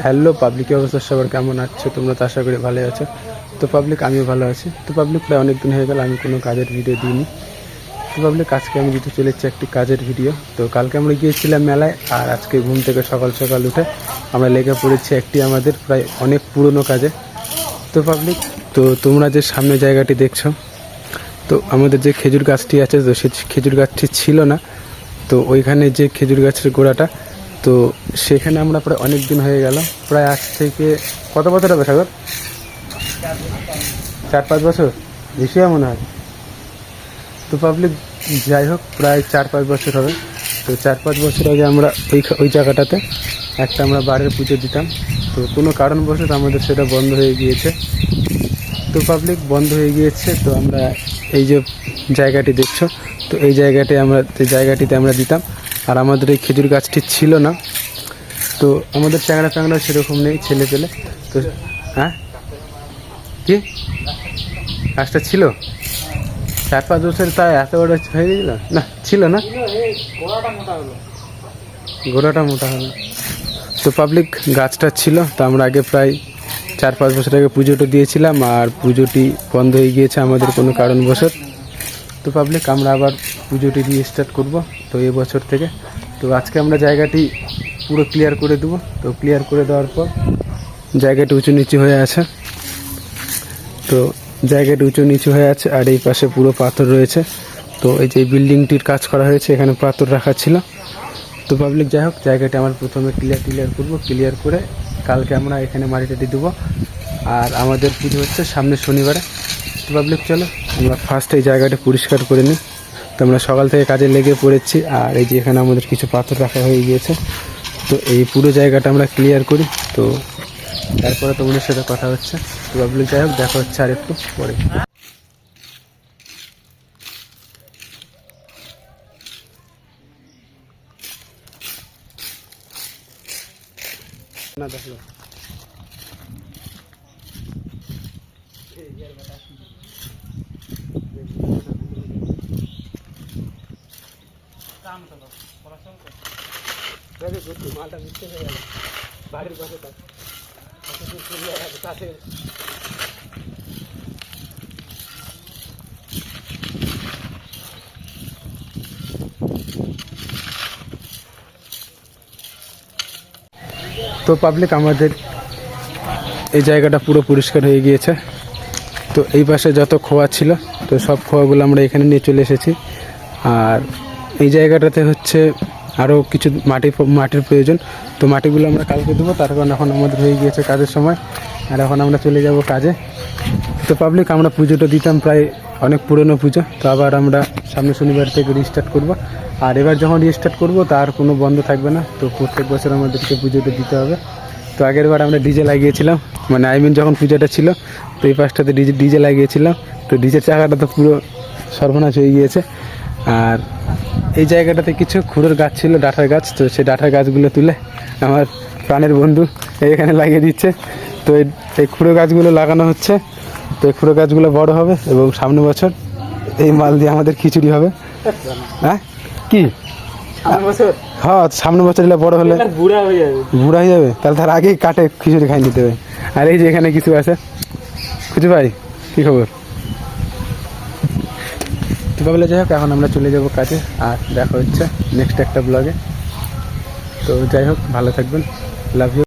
Hello public, অবস্থা সবার কেমন আছো? তোমরা তো আশা করি ভালো আছো। তো পাবলিক আমিও ভালো আছি। তো পাবলিক প্রায় অনেক দিন হয়ে গেল আমি কোনো কাজের ভিডিও দিইনি। তো পাবলিক আজকে আমি দিতে চলেছি একটি কাজের ভিডিও। তো কালকে আমরা গিয়েছিলাম মেলায়, আর আজকে ঘুম থেকে সকাল সকাল উঠে আমরা লেগে পড়েছি একটি আমাদের প্রায় অনেক পুরনো কাজে। তো পাবলিক, তো তোমরা যে সামনে জায়গাটি দেখছো, তো আমাদের যে খেজুর গাছটি আছে, তো সে খেজুর গাছটি ছিল না। তো ওইখানে যে খেজুর গাছের গোড়াটা, তো সেখানে আমরা প্রায় অনেক দিন হয়ে গেল, প্রায় আজ থেকে কত বছর হবে সাগর? 4-5 বছর, বেশি মনে হয়। তো পাবলিক যাই হোক, প্রায় 4-5 বছর হবে। তো 4-5 বছর আগে আমরা ওই জায়গাটাতে একটা আমরা বাড়ির পুজো দিতাম। তো কোনো কারণবশত আমাদের সেটা বন্ধ হয়ে গিয়েছে। তো পাবলিক বন্ধ হয়ে গিয়েছে। তো আমরা এই যে জায়গাটি দেখছো, তো এই জায়গাটিতে আমরা দিতাম। আর আমাদের এই খেজুর গাছটি ছিল না। তো আমাদের চ্যাংড়া ফ্যাংড়া সেরকম নেই, ছেলে পেলে। তো হ্যাঁ, কি গাছটা ছিল 4-5 বছর, তাই এত বড় হয়ে গেছিল? না, ছিল না, গোড়াটা মোটা হলো। তো পাবলিক গাছটা ছিল। তো আমরা আগে প্রায় 4-5 বছর আগে পুজোটা দিয়েছিলাম, আর পুজোটি বন্ধ হয়ে গিয়েছে আমাদের কোনো কারণবশত। তো পাবলিক আমরা আবার পুজোটি রিস্টার্ট করব তো এই বছর থেকে। তো আজকে আমরা জায়গাটি পুরো ক্লিয়ার করে দেবো। তো ক্লিয়ার করে দেওয়ার পর জায়গাটি উঁচু নিচু হয়ে আছে। তো জায়গাটি উঁচু নিচু হয়ে আছে, আর এই পাশে পুরো পাথর রয়েছে। তো এই যে বিল্ডিংটির কাজ করা হয়েছে, এখানে পাথর রাখা ছিল। তো পাবলিক যাই হোক, জায়গাটি আমার প্রথমে ক্লিয়ার করব। ক্লিয়ার করে কালকে আমরা এখানে মাটিটাটি দেবো। আর আমাদের পুজো হচ্ছে সামনে শনিবারে। তো পাবলিক চলো আমরা ফার্স্ট এই জায়গাটা পরিষ্কার করে নিই। তো আমরা সকাল থেকে কাজে লেগে পড়েছি, আর এই যে এখানে আমাদের কিছু পাথর রাখা হয়ে গিয়েছে। তো এই পুরো জায়গাটা আমরা ক্লিয়ার করি, তো তারপরে তোমাদের সাথে কথা হচ্ছে। তো পাবলিক যাই হোক, দেখা হচ্ছে আর একটু পরে। না দেখলো মালটা মিশতে হয়ে গেল বাড়ির পাশে। তো পাবলিক আমাদের এই জায়গাটা পুরো পরিষ্কার হয়ে গিয়েছে। তো এই পাশে যত খোয়া ছিল, তো সব খোয়াগুলো আমরা এখানে নিয়ে চলে এসেছি। আর এই জায়গাটাতে হচ্ছে আরও কিছু মাটির প্রয়োজন। তো মাটিগুলো আমরা কালকে দেবো, তার কারণ এখন আমাদের হয়ে গিয়েছে কাজের সময়, আর এখন আমরা চলে যাব কাজে। তো পাবলিক আমরা পুজোটা দিতাম প্রায় অনেক পুরনো পুজো। তো আবার আমরা সামনে শনিবার থেকে রিস্টার্ট করব। আর এবার যখন রিস্টার্ট করব তার কোনো বন্ধ থাকবে না। তো প্রত্যেক বছর আমাদেরকে পুজোটা দিতে হবে। তো আগের বার আমরা ডিজে লাগিয়েছিলাম, মানে যখন পুজোটা ছিল, তো এই পাশটাতে ডিজে লাগিয়েছিলাম। তো ডিজের চাকাটা তো পুরো সর্বনাশ হয়ে গিয়েছে। আর এই জায়গাটাতে কিছু খুঁড়োর গাছ ছিল, ডাঁটার গাছ। তো সেই ডাঁটার গাছগুলো তুলে আমার প্রাণের বন্ধু এখানে লাগিয়ে দিচ্ছে। তো এই খুঁড়ো গাছগুলো লাগানো হচ্ছে। তো এই খুঁড়ো গাছগুলো বড় হবে, এবং সামনে বছর এই মাল দিয়ে আমাদের খিচুড়ি হবে। হ্যাঁ, কি হ্যাঁ, সামনে বছর এলে বড় হলে বুড়া হয়ে যাবে, তাহলে তার আগেই কাটে খিচুড়ি খাই নিতে হবে। আর এই যে এখানে কিছু আছে, খুঁজে ভাই কী খবর? তো বলে যাই হোক, এখন আমরা চলে যাব কাজে, আর দেখা হচ্ছে নেক্সট একটা ব্লগে। তো যাই হোক, ভালো থাকবেন, লাভ ইউ।